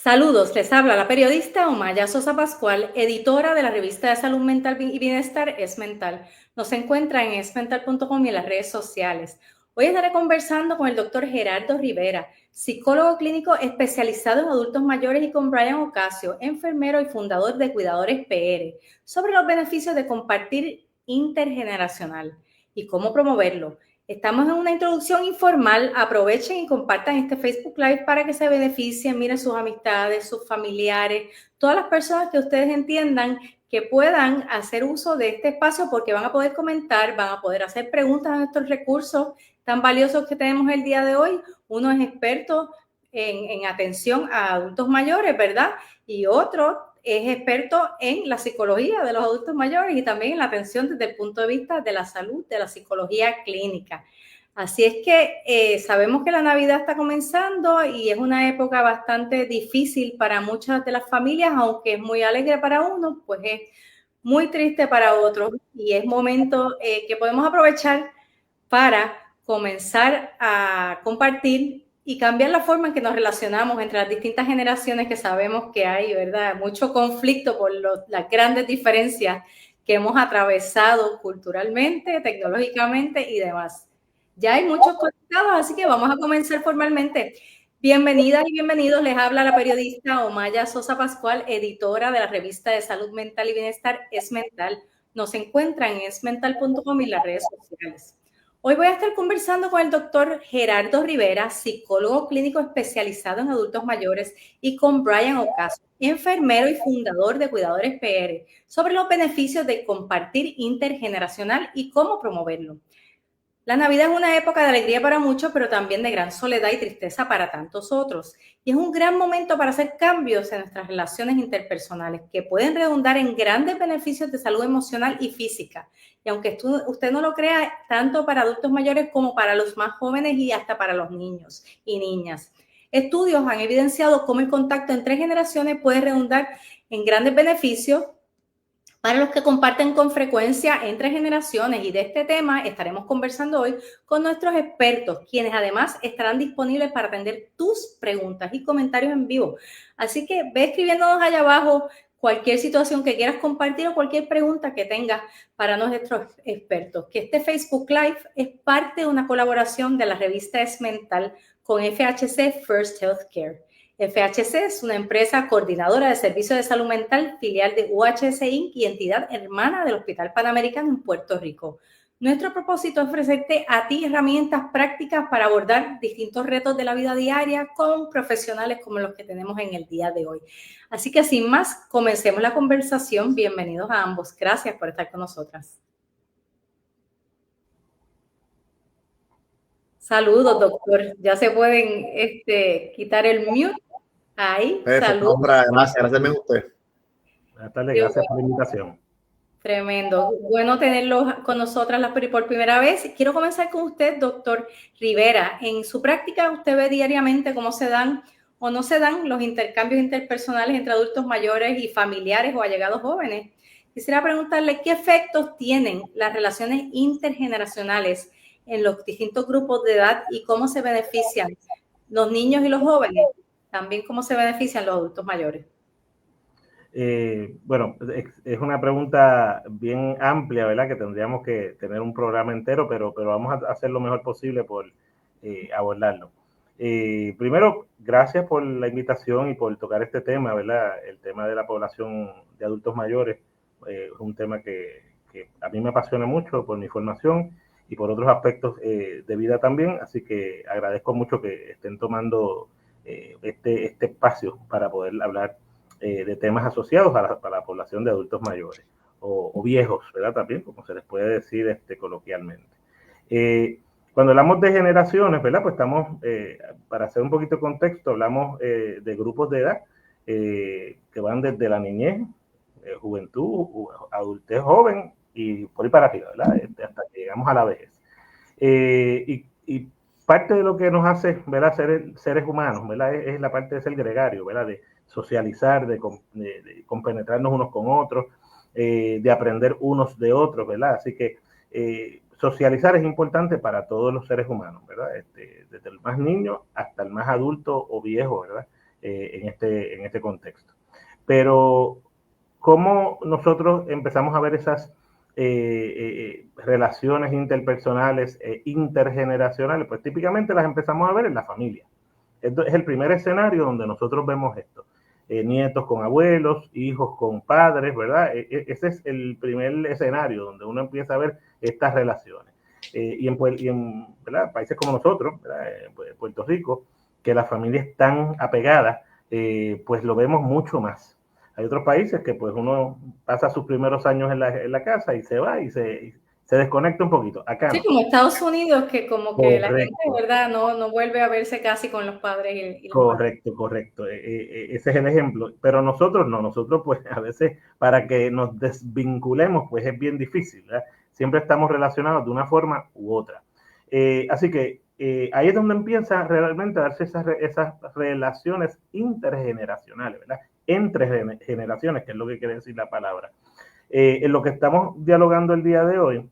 Saludos, les habla la periodista Omaya Sosa Pascual, editora de la revista de Salud Mental y Bienestar EsMental. Nos encuentra en esmental.com y en las redes sociales. Hoy estaré conversando con el doctor Gerardo Rivera, psicólogo clínico especializado en adultos mayores, y con Brian Ocasio, enfermero y fundador de Cuidadores PR, sobre los beneficios de compartir intergeneracional y cómo promoverlo. Estamos en una introducción informal. Aprovechen y compartan este Facebook Live para que se beneficien, miren sus amistades, sus familiares, todas las personas que ustedes entiendan que puedan hacer uso de este espacio, porque van a poder comentar, van a poder hacer preguntas a nuestros recursos tan valiosos que tenemos el día de hoy. Uno es experto en atención a adultos mayores, ¿verdad? Y otro es experto en la psicología de los adultos mayores y también en la atención desde el punto de vista de la salud, de la psicología clínica. Así es que sabemos que la Navidad está comenzando y es una época bastante difícil para muchas de las familias, aunque es muy alegre para unos, pues es muy triste para otros, y es momento que podemos aprovechar para comenzar a compartir y cambiar la forma en que nos relacionamos entre las distintas generaciones, que sabemos que hay, ¿verdad?, mucho conflicto por las grandes diferencias que hemos atravesado culturalmente, tecnológicamente y demás. Ya hay muchos conectados, así que vamos a comenzar formalmente. Bienvenidas y bienvenidos, les habla la periodista Omaya Sosa Pascual, editora de la revista de Salud Mental y Bienestar EsMental. Nos encuentran en esmental.com y en las redes sociales. Hoy voy a estar conversando con el doctor Gerardo Rivera, psicólogo clínico especializado en adultos mayores, y con Brian Ocasio, enfermero y fundador de Cuidadores PR, sobre los beneficios de compartir intergeneracional y cómo promoverlo. La Navidad es una época de alegría para muchos, pero también de gran soledad y tristeza para tantos otros. Y es un gran momento para hacer cambios en nuestras relaciones interpersonales que pueden redundar en grandes beneficios de salud emocional y física. Y aunque usted no lo crea, tanto para adultos mayores como para los más jóvenes y hasta para los niños y niñas. Estudios han evidenciado cómo el contacto entre generaciones puede redundar en grandes beneficios para los que comparten con frecuencia entre generaciones, y de este tema estaremos conversando hoy con nuestros expertos, quienes además estarán disponibles para atender tus preguntas y comentarios en vivo. Así que ve escribiéndonos allá abajo cualquier situación que quieras compartir o cualquier pregunta que tengas para nuestros expertos. Que este Facebook Live es parte de una colaboración de la revista EsMental con FHC First Healthcare. FHC es una empresa coordinadora de servicios de salud mental, filial de UHS Inc. y entidad hermana del Hospital Panamericano en Puerto Rico. Nuestro propósito es ofrecerte a ti herramientas prácticas para abordar distintos retos de la vida diaria con profesionales como los que tenemos en el día de hoy. Así que sin más, comencemos la conversación. Bienvenidos a ambos. Gracias por estar con nosotras. Saludos, doctor. Ya se pueden quitar el mute. Ahí, saludos. Gracias a usted. Buenas tardes, gracias por la invitación. Tremendo. Bueno tenerlos con nosotras por primera vez. Quiero comenzar con usted, doctor Rivera. En su práctica, usted ve diariamente cómo se dan o no se dan los intercambios interpersonales entre adultos mayores y familiares o allegados jóvenes. Quisiera preguntarle qué efectos tienen las relaciones intergeneracionales en los distintos grupos de edad y cómo se benefician los niños y los jóvenes, también cómo se benefician los adultos mayores. Bueno, es una pregunta bien amplia, ¿verdad? Que tendríamos que tener un programa entero, pero vamos a hacer lo mejor posible por abordarlo. Primero, gracias por la invitación y por tocar este tema, ¿verdad? El tema de la población de adultos mayores es un tema que a mí me apasiona mucho por mi formación y por otros aspectos de vida también, así que agradezco mucho que estén tomando este espacio para poder hablar de temas asociados a la población de adultos mayores o viejos, ¿verdad? También, como se les puede decir coloquialmente. Cuando hablamos de generaciones, ¿verdad? Pues estamos, para hacer un poquito de contexto, hablamos de grupos de edad que van desde la niñez, juventud, adultez joven y por ahí para arriba, ¿verdad? Hasta que llegamos a la vejez. Y parte de lo que nos hace, ¿verdad?, seres humanos, ¿verdad?, es la parte de ser gregario, ¿verdad?, de socializar, de compenetrarnos unos con otros, de aprender unos de otros, ¿verdad? Así que socializar es importante para todos los seres humanos, ¿verdad? Desde el más niño hasta el más adulto o viejo, ¿verdad? en este contexto. Pero, ¿cómo nosotros empezamos a ver esas relaciones interpersonales e intergeneracionales? Pues típicamente las empezamos a ver en la familia. Esto es el primer escenario donde nosotros vemos esto. Nietos con abuelos, hijos con padres, ¿verdad? Ese es el primer escenario donde uno empieza a ver estas relaciones. Y en ¿verdad? Países como nosotros, ¿verdad? Puerto Rico, que las familias están apegadas, pues lo vemos mucho más. Hay otros países que pues uno pasa sus primeros años en la casa y se va y se desconecta un poquito. Acá Sí, no. como Estados Unidos, que como que la gente, Correcto. ¿verdad? No vuelve a verse casi con los padres y las madres. Correcto, correcto. Ese es el ejemplo. Pero nosotros no, nosotros pues a veces para que nos desvinculemos pues es bien difícil, ¿verdad? Siempre estamos relacionados de una forma u otra. Así que ahí es donde empieza realmente a darse esas relaciones intergeneracionales, ¿verdad? Entre generaciones, que es lo que quiere decir la palabra. En lo que estamos dialogando el día de hoy,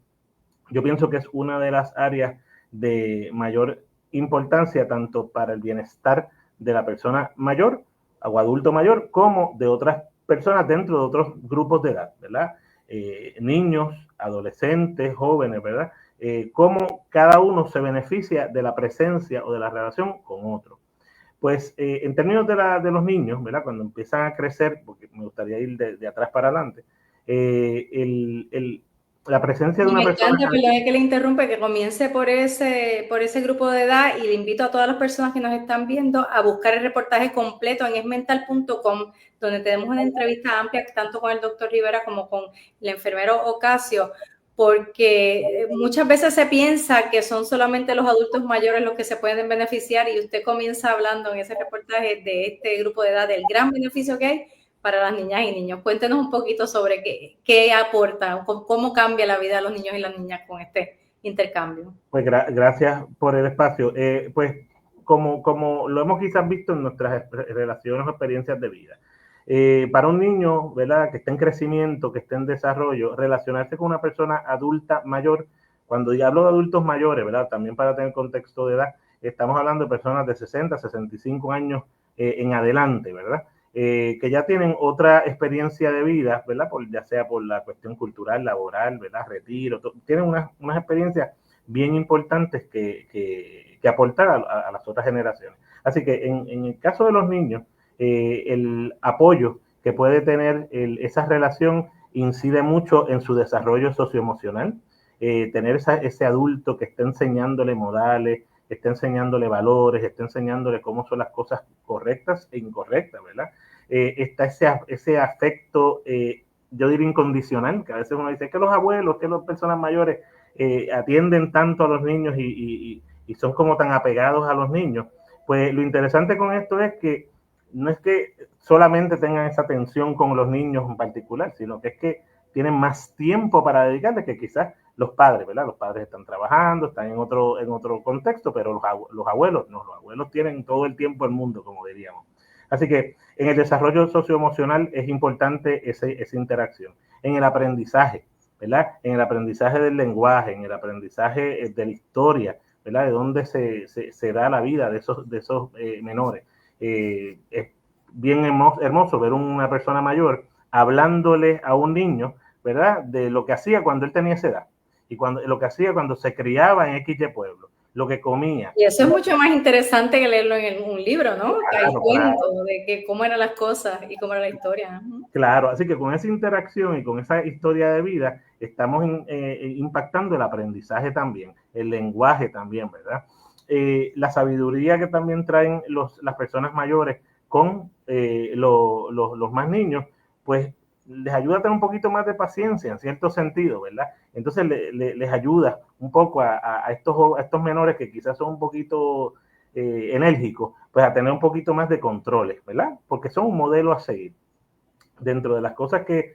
yo pienso que es una de las áreas de mayor importancia tanto para el bienestar de la persona mayor o adulto mayor como de otras personas dentro de otros grupos de edad, ¿verdad? Niños, adolescentes, jóvenes, ¿verdad? Cómo cada uno se beneficia de la presencia o de la relación con otro. Pues en términos de los niños, ¿verdad? Cuando empiezan a crecer, porque me gustaría ir de atrás para adelante, la presencia de Y una me persona. encanta, perdón que le interrumpe, que comience por ese grupo de edad y le invito a todas las personas que nos están viendo a buscar el reportaje completo en esmental.com, donde tenemos una entrevista amplia tanto con el doctor Rivera como con el enfermero Ocasio, porque muchas veces se piensa que son solamente los adultos mayores los que se pueden beneficiar y usted comienza hablando en ese reportaje de este grupo de edad, del gran beneficio que hay para las niñas y niños. Cuéntenos un poquito sobre qué aporta, cómo cambia la vida de los niños y las niñas con este intercambio. Pues gracias por el espacio. Pues como lo hemos quizás visto en nuestras relaciones o experiencias de vida, para un niño, ¿verdad? Que esté en crecimiento, que esté en desarrollo, relacionarse con una persona adulta mayor, cuando ya hablo de adultos mayores, ¿verdad? También para tener contexto de edad, estamos hablando de personas de 60, 65 años en adelante, ¿verdad? Que ya tienen otra experiencia de vida, ¿verdad? Ya sea por la cuestión cultural, laboral, ¿verdad? Retiro, tienen unas experiencias bien importantes que aportar a las otras generaciones. Así que en el caso de los niños, el apoyo que puede tener esa relación incide mucho en su desarrollo socioemocional. Tener ese adulto que esté enseñándole modales, esté enseñándole valores, esté enseñándole cómo son las cosas correctas e incorrectas, ¿verdad? Está ese afecto, yo diría incondicional, que a veces uno dice que los abuelos, que las personas mayores atienden tanto a los niños y son como tan apegados a los niños. Pues lo interesante con esto es que no es que solamente tengan esa atención con los niños en particular, sino que es que tienen más tiempo para dedicarle que quizás los padres, ¿verdad? Los padres están trabajando, están en otro contexto, pero los abuelos no, los abuelos tienen todo el tiempo del mundo, como diríamos. Así que en el desarrollo socioemocional es importante esa interacción. En el aprendizaje, ¿verdad? En el aprendizaje del lenguaje, en el aprendizaje de la historia, ¿verdad? De dónde se da la vida de esos menores. Es bien hermoso ver una persona mayor hablándole a un niño, ¿verdad? De lo que hacía cuando él tenía esa edad y lo que hacía cuando se criaba en X pueblo, lo que comía. Y eso es mucho más interesante que leerlo en un libro, ¿no? Que hay Claro, cuentos de cómo eran las cosas y cómo era la historia. claro, así que con esa interacción y con esa historia de vida estamos impactando el aprendizaje también, el lenguaje también, ¿verdad? La sabiduría que también traen las personas mayores con los más niños, pues les ayuda a tener un poquito más de paciencia en cierto sentido, ¿verdad? Entonces les ayuda un poco a estos menores que quizás son un poquito enérgicos, pues a tener un poquito más de controles, ¿verdad? Porque son un modelo a seguir. Dentro de las cosas que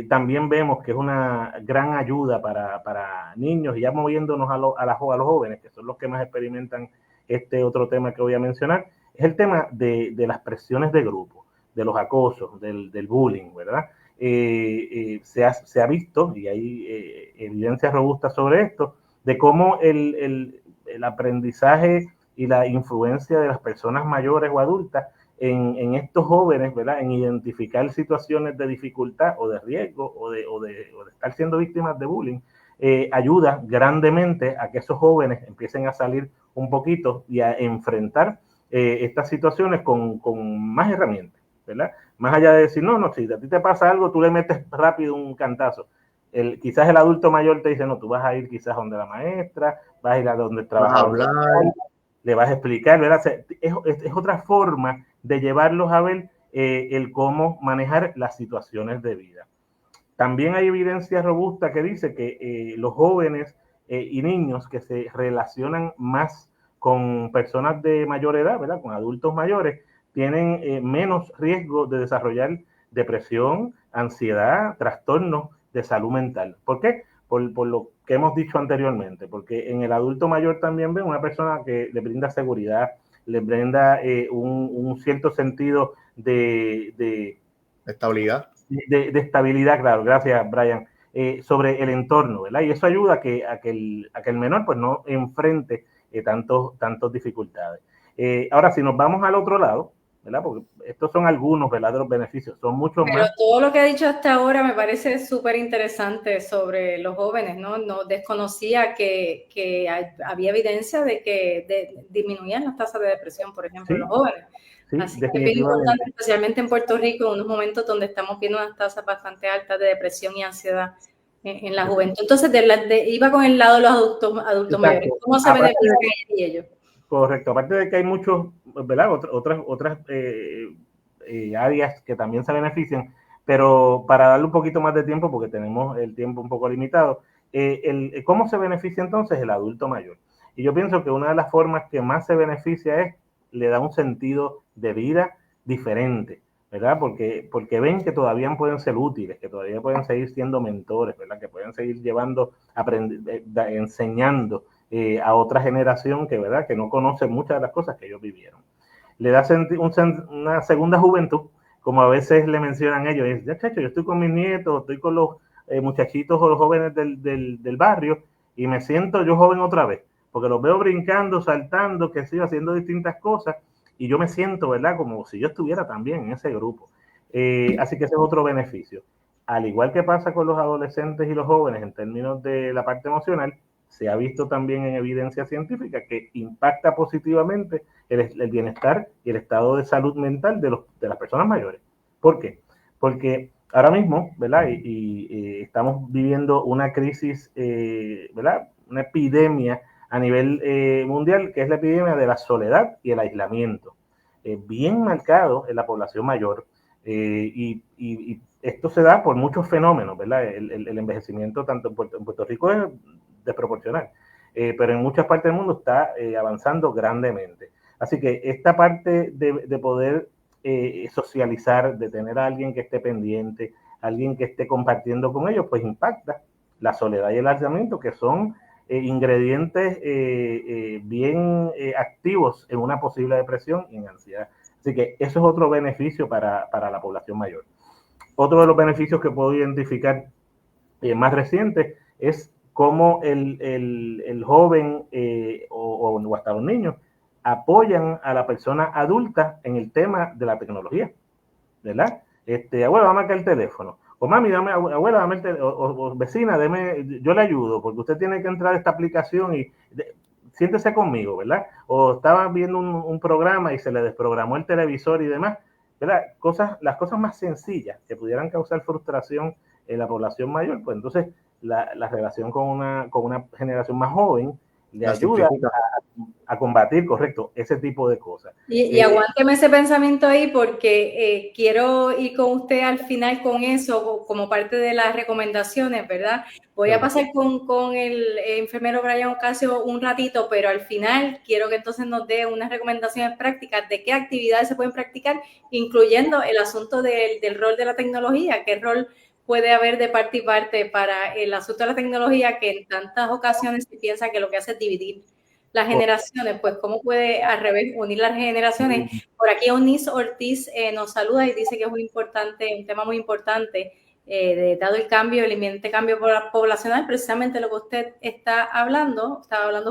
también vemos que es una gran ayuda para niños, y ya moviéndonos a los jóvenes, que son los que más experimentan este otro tema que voy a mencionar, es el tema de las presiones de grupo, de los acosos, del bullying, ¿verdad? Se ha visto, y hay evidencias robustas sobre esto, de cómo el aprendizaje y la influencia de las personas mayores o adultas en estos jóvenes, ¿verdad? En identificar situaciones de dificultad o de riesgo o de estar siendo víctimas de bullying, ayuda grandemente a que esos jóvenes empiecen a salir un poquito y a enfrentar estas situaciones con más herramientas, ¿verdad? Más allá de decir, no, si a ti te pasa algo, tú le metes rápido un cantazo. Quizás el adulto mayor te dice, no, tú vas a ir quizás donde la maestra, vas a ir a donde el trabajador social, le vas a explicar, ¿verdad? Es otra forma de llevarlos a ver el cómo manejar las situaciones de vida. También hay evidencia robusta que dice que los jóvenes y niños que se relacionan más con personas de mayor edad, ¿verdad? Con adultos mayores, tienen menos riesgo de desarrollar depresión, ansiedad, trastornos de salud mental. ¿Por qué? Por lo que hemos dicho anteriormente, porque en el adulto mayor también ven una persona que le brinda seguridad, le brinda un cierto sentido de estabilidad. De estabilidad, claro, gracias Brian, sobre el entorno, ¿verdad? Y eso ayuda a que el menor pues no enfrente tantos dificultades. Ahora, si nos vamos al otro lado, ¿verdad? Porque estos son algunos, ¿verdad? De los beneficios, son muchos más. Pero todo lo que ha dicho hasta ahora me parece súper interesante sobre los jóvenes, ¿no? No desconocía que había evidencia de que disminuían las tasas de depresión, por ejemplo, en los jóvenes. Sí, así que es bien importante, especialmente en Puerto Rico, en unos momentos donde estamos viendo unas tasas bastante altas de depresión y ansiedad en la juventud. Entonces, iba con el lado de los adultos mayores. ¿Cómo se benefician ellos? Correcto, aparte de que hay muchos, ¿verdad? Otras áreas que también se benefician, pero para darle un poquito más de tiempo, porque tenemos el tiempo un poco limitado, ¿cómo se beneficia entonces el adulto mayor? Y yo pienso que una de las formas que más se beneficia es, le da un sentido de vida diferente, ¿verdad? Porque ven que todavía pueden ser útiles, que todavía pueden seguir siendo mentores, ¿verdad? Que pueden seguir enseñando a otra generación que, ¿verdad? Que no conoce muchas de las cosas que ellos vivieron. Le da una segunda juventud, como a veces le mencionan ellos, es, ya chacho, yo estoy con mis nietos, estoy con los muchachitos o los jóvenes del barrio y me siento yo joven otra vez, porque los veo brincando, saltando, que sigo haciendo distintas cosas y yo me siento, ¿verdad? Como si yo estuviera también en ese grupo. Así que ese es otro beneficio. Al igual que pasa con los adolescentes y los jóvenes en términos de la parte emocional, se ha visto también en evidencia científica que impacta positivamente el bienestar y el estado de salud mental de las personas mayores. ¿Por qué? Porque ahora mismo, ¿verdad? Y estamos viviendo una crisis, ¿verdad? Una epidemia a nivel mundial, que es la epidemia de la soledad y el aislamiento. Bien marcado en la población mayor. Y esto se da por muchos fenómenos, ¿verdad? El envejecimiento tanto en Puerto Rico es desproporcional, pero en muchas partes del mundo está avanzando grandemente. Así que esta parte de poder socializar, de tener a alguien que esté pendiente, alguien que esté compartiendo con ellos, pues impacta la soledad y el aislamiento, que son ingredientes bien activos en una posible depresión y en ansiedad. Así que eso es otro beneficio para la población mayor. Otro de los beneficios que puedo identificar más recientes es cómo el joven o hasta los niños apoyan a la persona adulta en el tema de la tecnología, ¿verdad? Abuela, dame acá el teléfono. O mami, abuela, dame el teléfono. O vecina, yo le ayudo, porque usted tiene que entrar a esta aplicación y siéntese conmigo, ¿verdad? O estaba viendo un programa y se le desprogramó el televisor y demás, ¿verdad? Las cosas más sencillas que pudieran causar frustración en la población mayor, pues entonces la relación con una generación más joven le ayuda a combatir, correcto, ese tipo de cosas. Y aguánteme ese pensamiento ahí porque quiero ir con usted al final con eso, como parte de las recomendaciones, ¿verdad? Voy a pasar con el enfermero Brian Ocasio un ratito, pero al final quiero que entonces nos dé unas recomendaciones prácticas de qué actividades se pueden practicar, incluyendo el asunto del rol de la tecnología, qué rol puede haber de parte y parte para el asunto de la tecnología, que en tantas ocasiones se piensa que lo que hace es dividir las generaciones, pues cómo puede al revés unir las generaciones. Por aquí Eunice Ortiz nos saluda y dice que es un tema muy importante, dado el cambio, el inminente cambio poblacional, precisamente lo que usted estaba hablando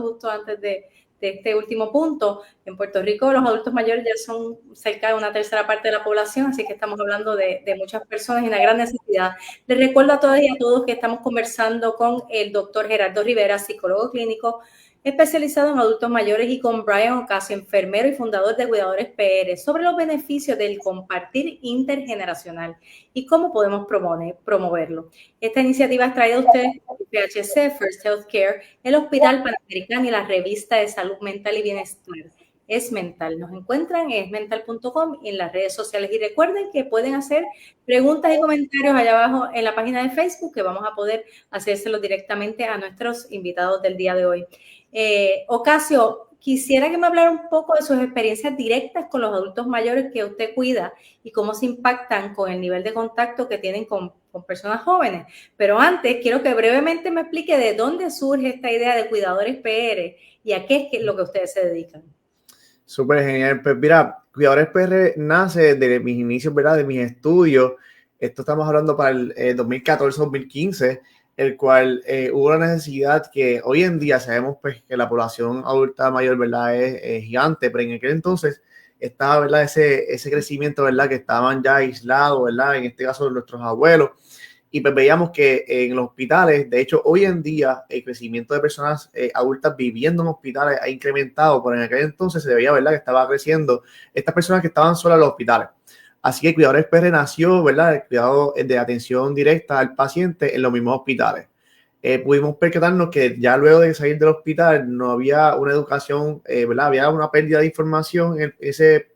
justo antes de este último punto. En Puerto Rico los adultos mayores ya son cerca de una tercera parte de la población, así que estamos hablando de muchas personas y una gran necesidad. Les recuerdo a todas y a todos que estamos conversando con el doctor Gerardo Rivera, psicólogo clínico especializado en adultos mayores, y con Brian Ocasio, enfermero y fundador de Cuidadores PR, sobre los beneficios del compartir intergeneracional y cómo podemos promoverlo. Esta iniciativa es traída a ustedes por PHC, First Healthcare, el Hospital Panamericano y la Revista de Salud Mental y Bienestar, Es Mental. Nos encuentran en esmental.com y en las redes sociales. Y recuerden que pueden hacer preguntas y comentarios allá abajo en la página de Facebook, que vamos a poder hacérselos directamente a nuestros invitados del día de hoy. Ocasio, quisiera que me hablara un poco de sus experiencias directas con los adultos mayores que usted cuida y cómo se impactan con el nivel de contacto que tienen con personas jóvenes. Pero antes, quiero que brevemente me explique de dónde surge esta idea de Cuidadores PR y a qué es lo que ustedes se dedican. Súper genial. Pues mira, Cuidadores PR nace de mis inicios, ¿verdad? De mis estudios. Esto estamos hablando para el 2014-2015, el cual hubo una necesidad que hoy en día sabemos pues que la población adulta mayor, ¿verdad? Es gigante, pero en aquel entonces estaba, ¿verdad? Ese crecimiento, ¿verdad? Que estaban ya aislados, ¿verdad? En este caso nuestros abuelos. Y pues veíamos que en los hospitales, de hecho, hoy en día el crecimiento de personas adultas viviendo en hospitales ha incrementado, pero en aquel entonces se veía, ¿verdad?, que estaba creciendo estas personas que estaban solas en los hospitales. Así que Cuidadores PR nació, ¿verdad?, el cuidado de atención directa al paciente en los mismos hospitales. Pudimos percatarnos que ya luego de salir del hospital no había una educación, ¿verdad? Había una pérdida de información en ese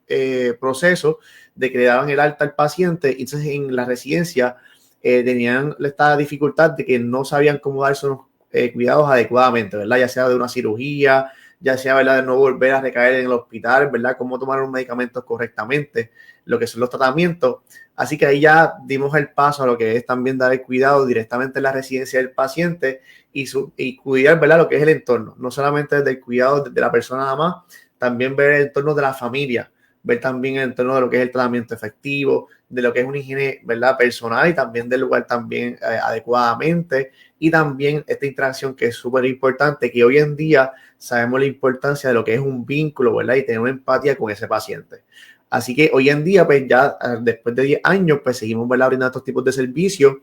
proceso de que le daban el alta al paciente, y entonces en la residencia tenían esta dificultad de que no sabían cómo dar esos cuidados adecuadamente, ¿verdad? Ya sea de una cirugía, ya sea, ¿verdad?, de no volver a recaer en el hospital, ¿verdad? Cómo tomar un medicamento correctamente, lo que son los tratamientos. Así que ahí ya dimos el paso a lo que es también dar el cuidado directamente en la residencia del paciente y cuidar, ¿verdad?, lo que es el entorno. No solamente desde el cuidado de la persona nada más, también ver el entorno de la familia, ver también el entorno de lo que es el tratamiento efectivo, de lo que es una higiene, ¿verdad?, personal, y también del lugar también adecuadamente, y también esta interacción que es súper importante, que hoy en día sabemos la importancia de lo que es un vínculo, ¿verdad?, y tener una empatía con ese paciente. Así que hoy en día, pues ya después de 10 años, pues seguimos, ¿verdad?, brindando estos tipos de servicios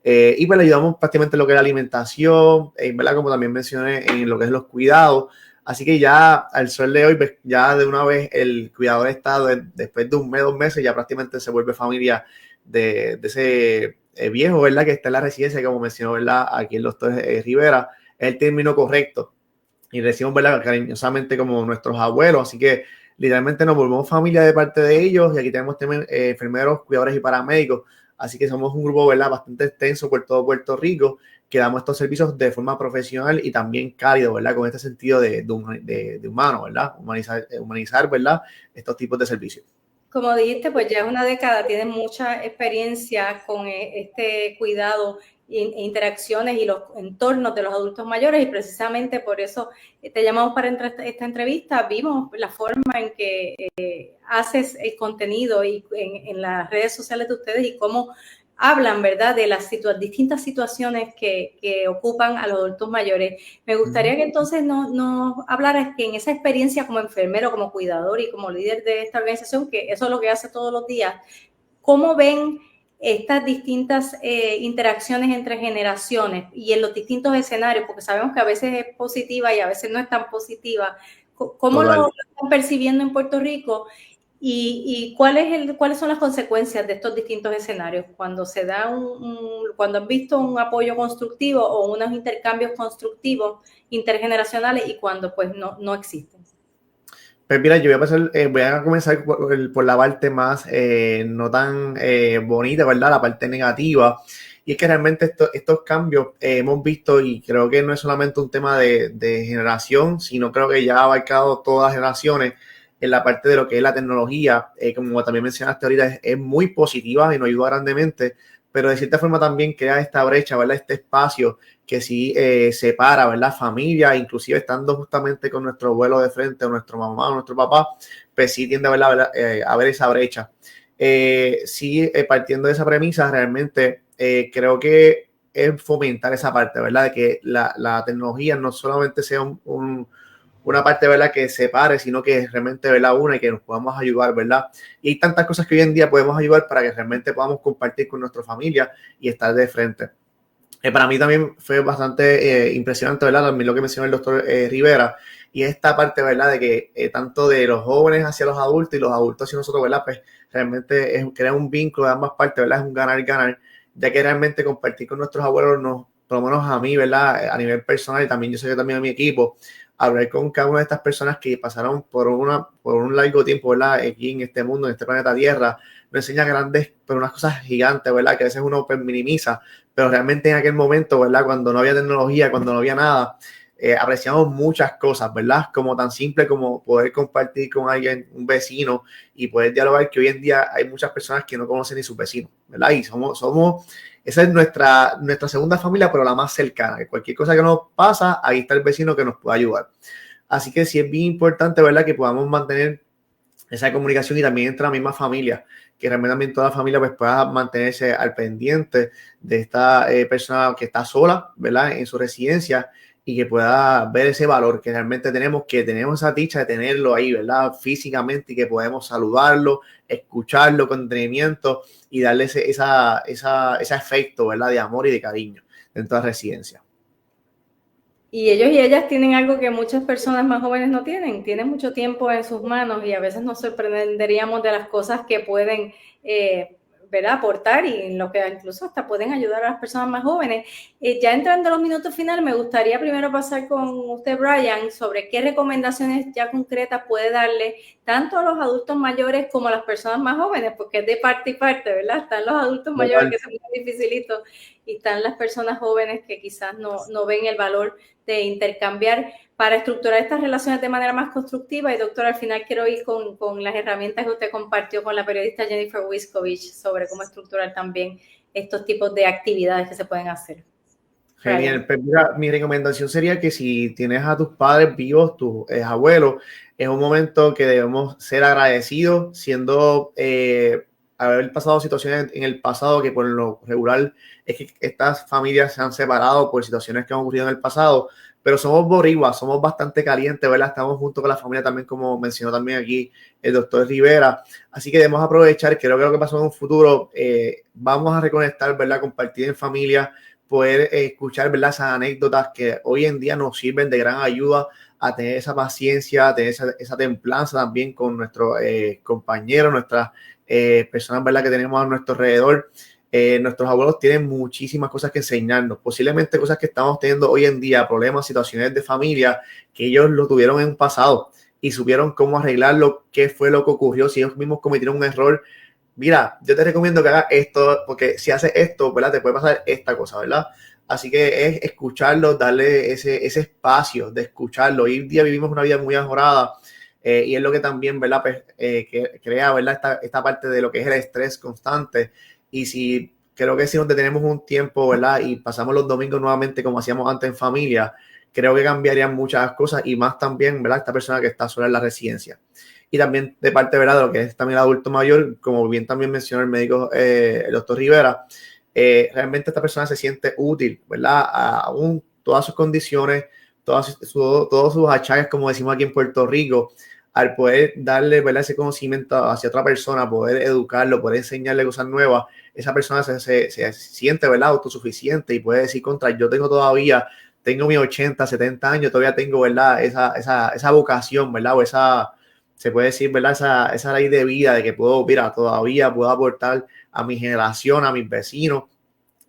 y pues le ayudamos prácticamente en lo que es la alimentación, ¿verdad?, como también mencioné, en lo que es los cuidados. Así que ya al sol de hoy, pues ya de una vez el cuidador está, después de un mes, 2 meses, ya prácticamente se vuelve familia de ese viejo, ¿verdad?, que está en la residencia, como mencionó, ¿verdad?, aquí el doctor Rivera, es el término correcto. Y decimos, ¿verdad?, cariñosamente como nuestros abuelos. Así que literalmente nos volvemos familia de parte de ellos, y aquí tenemos también enfermeros, cuidadores y paramédicos. Así que somos un grupo, ¿verdad?, bastante extenso por todo Puerto Rico, que damos estos servicios de forma profesional y también cálido, ¿verdad?, con este sentido de humano, ¿verdad?, humanizar, ¿verdad?, estos tipos de servicios. Como dijiste, pues ya es una década, tienes mucha experiencia con este cuidado e interacciones y los entornos de los adultos mayores, y precisamente por eso te llamamos para esta entrevista. Vimos la forma en que haces el contenido y en las redes sociales de ustedes, y cómo hablan, ¿verdad?, de las distintas situaciones que ocupan a los adultos mayores. Me gustaría que entonces nos hablaras que en esa experiencia como enfermero, como cuidador y como líder de esta organización, que eso es lo que hace todos los días, ¿cómo ven estas distintas interacciones entre generaciones y en los distintos escenarios? Porque sabemos que a veces es positiva y a veces no es tan positiva. ¿Cómo lo están percibiendo en Puerto Rico? ¿Y cuáles son las consecuencias de estos distintos escenarios cuando se da cuando han visto un apoyo constructivo o unos intercambios constructivos intergeneracionales, y cuando pues no existen? Pues mira, yo voy a comenzar por la parte más no tan bonita, ¿verdad? La parte negativa. Y es que realmente estos cambios hemos visto, y creo que no es solamente un tema de generación, sino creo que ya ha abarcado todas las generaciones en la parte de lo que es la tecnología. Como también mencionaste ahorita, es muy positiva y nos ayuda grandemente, pero de cierta forma también crea esta brecha, ¿verdad? Este espacio que sí separa, ¿verdad?, familia, inclusive estando justamente con nuestro abuelo de frente, o nuestro mamá o nuestro papá, pues sí tiende, ¿verdad?, a ver esa brecha. Sí, partiendo de esa premisa, realmente creo que es fomentar esa parte, ¿verdad?, de que la tecnología no solamente sea un una parte, ¿verdad?, que separe, sino que realmente, ¿verdad?, una y que nos podamos ayudar, ¿verdad? Y hay tantas cosas que hoy en día podemos ayudar para que realmente podamos compartir con nuestra familia y estar de frente. Para mí también fue bastante impresionante, ¿verdad?, también lo que mencionó el doctor Rivera, y esta parte, ¿verdad?, de que tanto de los jóvenes hacia los adultos y los adultos hacia nosotros, ¿verdad?, pues realmente crea un vínculo de ambas partes, ¿verdad?, es un ganar-ganar, ya que realmente compartir con nuestros abuelos, por lo menos a mí, ¿verdad?, a nivel personal, y también yo sé que también a mi equipo, hablar con cada una de estas personas que pasaron por un largo tiempo, ¿verdad?, aquí en este mundo, en este planeta Tierra, nos enseña grandes, pero unas cosas gigantes, ¿verdad?, que a veces uno pues minimiza, pero realmente en aquel momento, ¿verdad?, cuando no había tecnología, cuando no había nada, apreciamos muchas cosas, ¿verdad?, como tan simple como poder compartir con alguien, un vecino, y poder dialogar, que hoy en día hay muchas personas que no conocen ni sus vecinos, ¿verdad?, y esa es nuestra segunda familia, pero la más cercana, que cualquier cosa que nos pasa, ahí está el vecino que nos puede ayudar. Así que sí es bien importante, ¿verdad?, que podamos mantener esa comunicación, y también entre la misma familia, que realmente también toda la familia pues pueda mantenerse al pendiente de esta persona que está sola, ¿verdad?, en su residencia, y que pueda ver ese valor que realmente tenemos, que tenemos esa dicha de tenerlo ahí, ¿verdad?, físicamente, y que podemos saludarlo, escucharlo con detenimiento y darle ese efecto, ¿verdad?, de amor y de cariño dentro de la residencia. Y ellos y ellas tienen algo que muchas personas más jóvenes no tienen mucho tiempo en sus manos, y a veces nos sorprenderíamos de las cosas que pueden, ¿verdad?, aportar, y en lo que incluso hasta pueden ayudar a las personas más jóvenes. Ya entrando a los minutos finales, me gustaría primero pasar con usted, Brian, sobre qué recomendaciones ya concretas puede darle tanto a los adultos mayores como a las personas más jóvenes, porque es de parte y parte, ¿verdad? Están los adultos mayores que son muy dificilitos, y están las personas jóvenes que quizás no ven el valor de intercambiar para estructurar estas relaciones de manera más constructiva. Y doctor, al final quiero ir con las herramientas que usted compartió con la periodista Jennifer Wiskovich sobre cómo estructurar también estos tipos de actividades que se pueden hacer. Genial. Pues mira, mi recomendación sería que si tienes a tus padres vivos, tus abuelos, es un momento que debemos ser agradecidos, siendo haber pasado situaciones en el pasado que por lo regular es que estas familias se han separado por situaciones que han ocurrido en el pasado, pero somos boricuas, somos bastante calientes, ¿verdad? Estamos junto con la familia también, como mencionó también aquí el doctor Rivera, así que debemos aprovechar, creo que lo que pasó en un futuro, vamos a reconectar, ¿verdad?, compartir en familia, poder escuchar, ¿verdad?, esas anécdotas que hoy en día nos sirven de gran ayuda a tener esa paciencia, a tener esa templanza también con nuestros compañeros, nuestras personas, ¿verdad?, que tenemos a nuestro alrededor. Nuestros abuelos tienen muchísimas cosas que enseñarnos, posiblemente cosas que estamos teniendo hoy en día, problemas, situaciones de familia, que ellos lo tuvieron en un pasado y supieron cómo arreglarlo, qué fue lo que ocurrió, si ellos mismos cometieron un error. Mira, yo te recomiendo que hagas esto, porque si haces esto, ¿verdad?, te puede pasar esta cosa, ¿verdad? Así que es escucharlo, darle ese espacio de escucharlo. Hoy en día vivimos una vida muy mejorada, y es lo que también, ¿verdad?, pues, que crea, ¿verdad?, esta parte de lo que es el estrés constante. Y si creo que si nos detenemos un tiempo, ¿verdad?, y pasamos los domingos nuevamente como hacíamos antes en familia, creo que cambiarían muchas cosas, y más también, ¿verdad?, esta persona que está sola en la residencia. Y también de parte, ¿verdad?, de lo que es también el adulto mayor, como bien también mencionó el médico, el doctor Rivera, realmente esta persona se siente útil, ¿verdad?, aún todas sus condiciones, todos sus achaques, como decimos aquí en Puerto Rico, al poder darle, ¿verdad?, ese conocimiento hacia otra persona, poder educarlo, poder enseñarle cosas nuevas, esa persona se siente, ¿verdad?, autosuficiente, y puede decir, yo tengo mis 80, 70 años, todavía tengo, ¿verdad?, esa vocación, ¿verdad?, o se puede decir, ¿verdad?, esa ley de vida de que todavía puedo aportar a mi generación, a mis vecinos.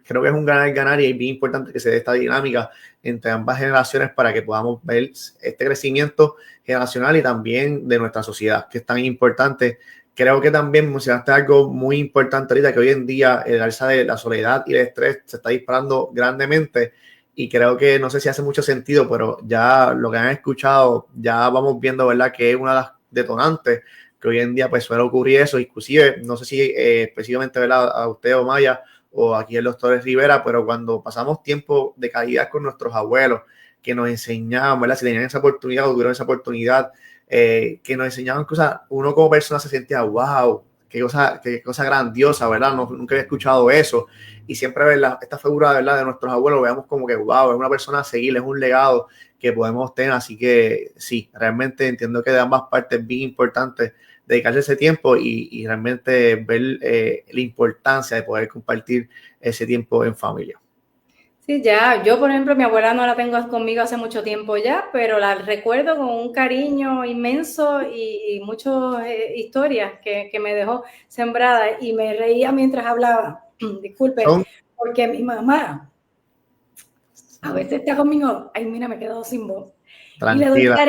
Creo que es un ganar-ganar, y es bien importante que se dé esta dinámica entre ambas generaciones para que podamos ver este crecimiento generacional y también de nuestra sociedad, que es tan importante. Creo que también mencionaste algo muy importante ahorita, que hoy en día el alza de la soledad y el estrés se está disparando grandemente, y creo que no sé si hace mucho sentido, pero ya lo que han escuchado, ya vamos viendo, ¿verdad?, que es una de las detonantes que hoy en día pues suele ocurrir eso. Inclusive, no sé si específicamente, ¿verdad?, a usted o Maya, o aquí el doctor Rivera, pero cuando pasamos tiempo de calidad con nuestros abuelos, que nos enseñaban, ¿verdad?, si tenían esa oportunidad o tuvieron esa oportunidad, que nos enseñaban cosas, uno como persona se sentía, wow, qué cosa grandiosa, ¿verdad? No, nunca había escuchado eso. Y siempre ver esta figura, ¿verdad?, de nuestros abuelos, veamos como que, wow, es una persona a seguir, es un legado que podemos tener. Así que sí, realmente entiendo que de ambas partes es bien importante dedicarse ese tiempo y realmente ver la importancia de poder compartir ese tiempo en familia. Sí, ya, yo por ejemplo, mi abuela no la tengo conmigo hace mucho tiempo ya, pero la recuerdo con un cariño inmenso y muchas historias que me dejó sembrada y me reía mientras hablaba. Disculpe, porque mi mamá a veces está conmigo, ay mira, me he quedado sin voz. Tranquila.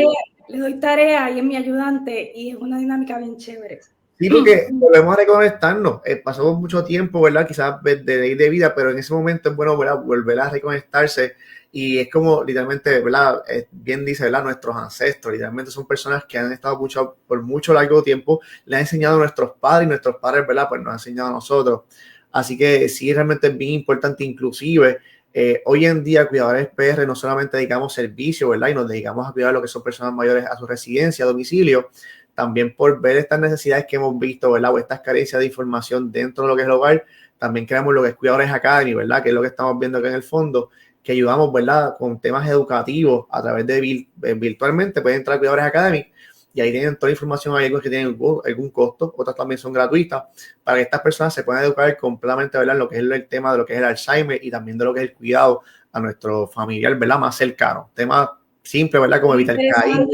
Y le doy tarea y es mi ayudante y es una dinámica bien chévere. Sí, porque volvemos a reconectarnos. Pasamos mucho tiempo, ¿verdad? Quizás de vida, pero en ese momento es bueno, ¿verdad?, volver a reconectarse. Y es como literalmente, ¿verdad?, bien dice, ¿verdad?, nuestros ancestros, literalmente son personas que han estado por mucho largo tiempo, le han enseñado a nuestros padres y nuestros padres, ¿verdad?, pues nos han enseñado a nosotros. Así que sí, realmente es bien importante, inclusive hoy en día Cuidadores PR no solamente dedicamos servicio, ¿verdad?, y nos dedicamos a cuidar a lo que son personas mayores a su residencia, a domicilio, también por ver estas necesidades que hemos visto, ¿verdad?, o estas carencias de información dentro de lo que es el hogar, también creamos lo que es Cuidadores Academy, ¿verdad?, que es lo que estamos viendo acá en el fondo, que ayudamos, ¿verdad?, con temas educativos a través de virtualmente, pueden entrar a Cuidadores Academy y ahí tienen toda la información. Hay algunos que tienen algún costo, otras también son gratuitas, para que estas personas se puedan educar completamente, ¿verdad?, en lo que es el tema de lo que es el Alzheimer y también de lo que es el cuidado a nuestro familiar, ¿verdad?, más cercano. Tema simple, ¿verdad?, como evitar caídas.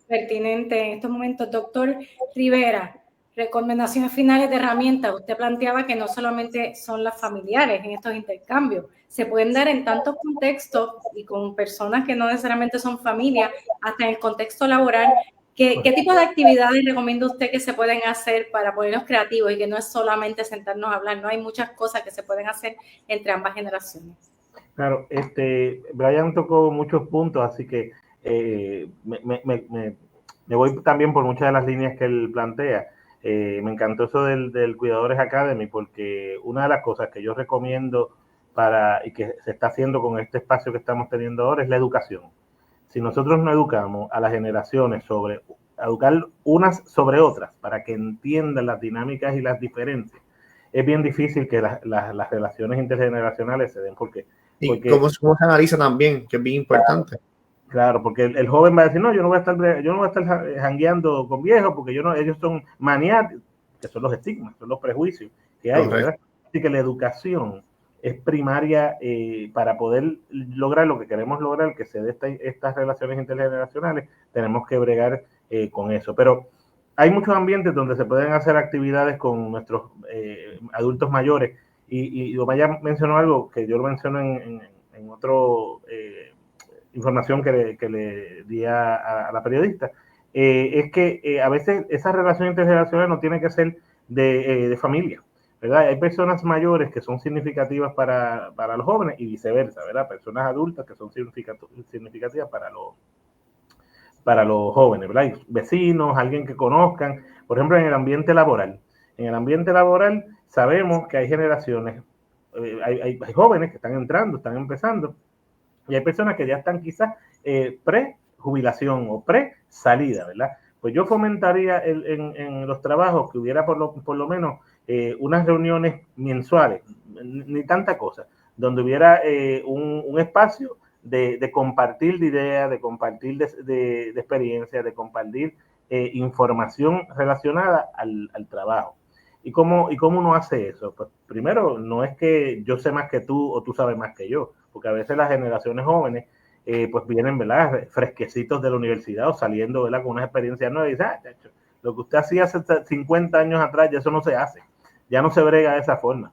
Pertinente en estos momentos. Doctor Rivera, recomendaciones finales de herramientas. Usted planteaba que no solamente son las familiares en estos intercambios, se pueden dar en tantos contextos y con personas que no necesariamente son familia, hasta en el contexto laboral. ¿Qué tipo de actividades recomienda usted que se pueden hacer para ponernos creativos y que no es solamente sentarnos a hablar? No, hay muchas cosas que se pueden hacer entre ambas generaciones. Claro, Brian tocó muchos puntos, así que me voy también por muchas de las líneas que él plantea. Me encantó eso del Cuidadores Academy, porque una de las cosas que yo recomiendo y que se está haciendo con este espacio que estamos teniendo ahora es la educación. Si nosotros no educamos a las generaciones educar unas sobre otras para que entiendan las dinámicas y las diferencias, es bien difícil que las relaciones intergeneracionales se den, porque cómo se analiza también, que es bien importante. Claro, porque el joven va a decir, no, yo no voy a estar jangueando con viejos, porque ellos son maniáticos, que son los estigmas, son los prejuicios que hay, ¿verdad? Así que la educación es primaria para poder lograr lo que queremos lograr, que se dé estas relaciones intergeneracionales. Tenemos que bregar con eso. Pero hay muchos ambientes donde se pueden hacer actividades con nuestros adultos mayores. Y Omaya mencionó algo que yo lo menciono en otro información que le di a la periodista. Es que a veces esa relación intergeneracional no tiene que ser de familia, ¿verdad? Hay personas mayores que son significativas para los jóvenes y viceversa, ¿verdad? Personas adultas que son significativas para los jóvenes, ¿verdad? Y vecinos, alguien que conozcan, por ejemplo, en el ambiente laboral. En el ambiente laboral sabemos que hay generaciones, hay jóvenes que están entrando, están empezando, y hay personas que ya están quizás pre-jubilación o pre-salida, ¿verdad? Pues yo fomentaría en los trabajos que hubiera por lo menos unas reuniones mensuales, ni tanta cosa, donde hubiera un espacio de compartir de ideas, de compartir de experiencias, de compartir información relacionada al trabajo. ¿Y cómo uno hace eso? Pues primero, no es que yo sé más que tú o tú sabes más que yo, porque a veces las generaciones jóvenes pues vienen, ¿verdad?, fresquecitos de la universidad o saliendo, ¿verdad?, con unas experiencias nuevas y dicen, lo que usted hacía hace 50 años atrás, ya eso no se hace, ya no se brega de esa forma.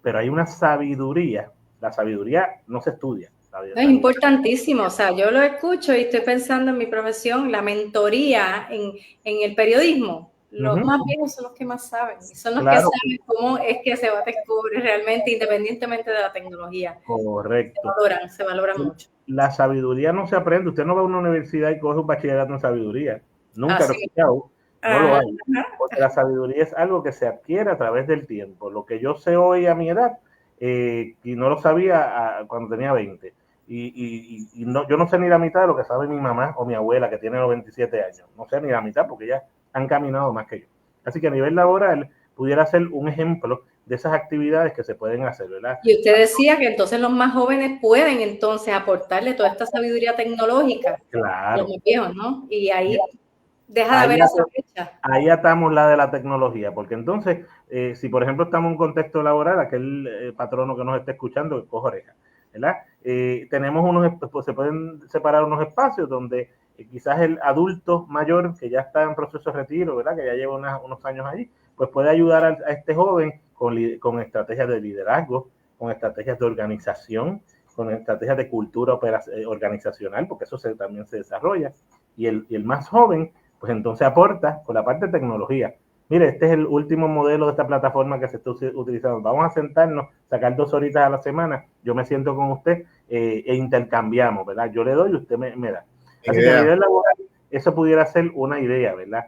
Pero hay una sabiduría, la sabiduría no se estudia. Es importantísimo, o sea, yo lo escucho y estoy pensando en mi profesión, la mentoría en el periodismo. Los más viejos son los que más saben, son los que saben cómo es que se va a descubrir realmente, independientemente de la tecnología. Correcto. Se valoran mucho. La sabiduría no se aprende, usted no va a una universidad y coge un bachillerato en sabiduría, nunca lo he escuchado, no lo hay, porque la sabiduría es algo que se adquiere a través del tiempo. Lo que yo sé hoy a mi edad, y no lo sabía cuando tenía 20, y no, yo no sé ni la mitad de lo que sabe mi mamá o mi abuela, que tiene 97 años, no sé ni la mitad porque ya han caminado más que yo. Así que a nivel laboral, pudiera ser un ejemplo de esas actividades que se pueden hacer, ¿verdad? Y usted decía que entonces los más jóvenes pueden entonces aportarle toda esta sabiduría tecnológica a los más viejos, ¿no? Y ahí deja de haber esa fecha. Ahí atamos la de la tecnología, porque entonces, si por ejemplo estamos en un contexto laboral, aquel patrono que nos esté escuchando, que coja oreja, ¿verdad? Tenemos pues se pueden separar unos espacios donde quizás el adulto mayor que ya está en proceso de retiro, ¿verdad? Que ya lleva unos años allí, pues puede ayudar a este joven con estrategias de liderazgo, con estrategias de organización, con estrategias de cultura organizacional, porque eso también se desarrolla. Y el más joven, pues entonces aporta con la parte de tecnología. Mire, este es el último modelo de esta plataforma que se está utilizando. Vamos a sentarnos, sacar 2 horitas a la semana, yo me siento con usted e intercambiamos, ¿verdad? Yo le doy y usted me da. Así que a nivel laboral, eso pudiera ser una idea, ¿verdad?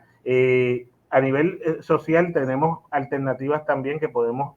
A nivel social tenemos alternativas también que podemos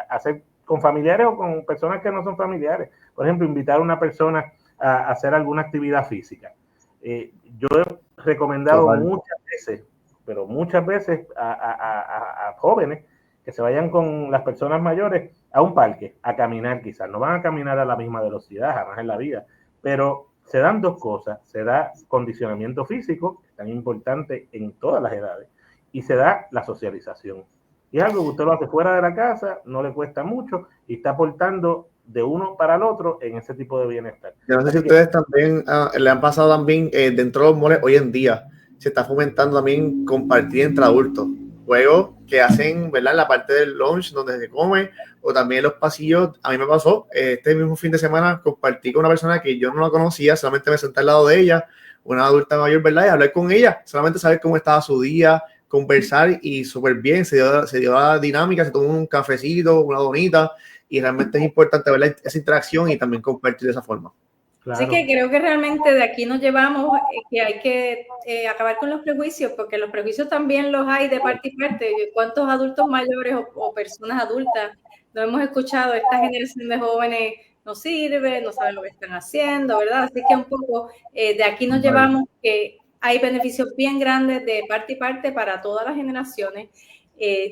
hacer con familiares o con personas que no son familiares. Por ejemplo, invitar a una persona a hacer alguna actividad física. Yo he recomendado muchas veces a jóvenes que se vayan con las personas mayores a un parque, a caminar quizás. No van a caminar a la misma velocidad, jamás en la vida, pero se dan 2 cosas. Se da condicionamiento físico, que es tan importante en todas las edades, y se da la socialización. Y es algo que usted lo hace fuera de la casa, no le cuesta mucho y está aportando de uno para el otro en ese tipo de bienestar. Yo no sé si ustedes también le han pasado también dentro de los moles hoy en día. Se está fomentando también compartir entre adultos. Juegos que hacen, ¿verdad? En la parte del lunch donde se come o también en los pasillos. A mí me pasó este mismo fin de semana, compartí con una persona que yo no la conocía, solamente me senté al lado de ella, una adulta mayor, ¿verdad? Y hablar con ella, solamente saber cómo estaba su día, conversar y súper bien, se dio la dinámica, se tomó un cafecito, una donita y realmente es importante ver esa interacción y también compartir de esa forma. Claro. Así que creo que realmente de aquí nos llevamos que hay que acabar con los prejuicios, porque los prejuicios también los hay de parte y parte. ¿Cuántos adultos mayores o personas adultas no hemos escuchado? Esta generación de jóvenes no sirve, no saben lo que están haciendo, ¿verdad? Así que un poco de aquí nos llevamos que hay beneficios bien grandes de parte y parte para todas las generaciones.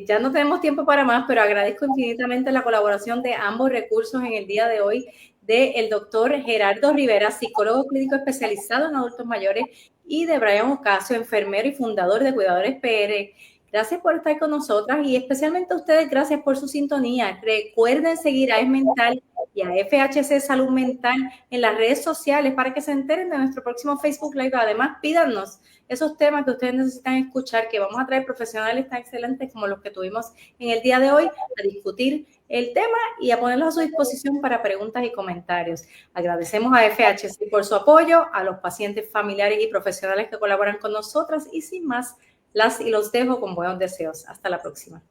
Ya no tenemos tiempo para más, pero agradezco infinitamente la colaboración de ambos recursos en el día de hoy, del doctor Gerardo Rivera, psicólogo clínico especializado en adultos mayores, y de Brian Ocasio, enfermero y fundador de Cuidadores PR. Gracias por estar con nosotras y especialmente a ustedes, gracias por su sintonía. Recuerden seguir a Es Mental y a FHC Salud Mental en las redes sociales para que se enteren de nuestro próximo Facebook Live. Además, pídanos esos temas que ustedes necesitan escuchar, que vamos a traer profesionales tan excelentes como los que tuvimos en el día de hoy a discutir el tema y a ponerlos a su disposición para preguntas y comentarios. Agradecemos a FHC por su apoyo, a los pacientes, familiares y profesionales que colaboran con nosotras y sin más, las y los dejo con buenos deseos. Hasta la próxima.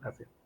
Gracias.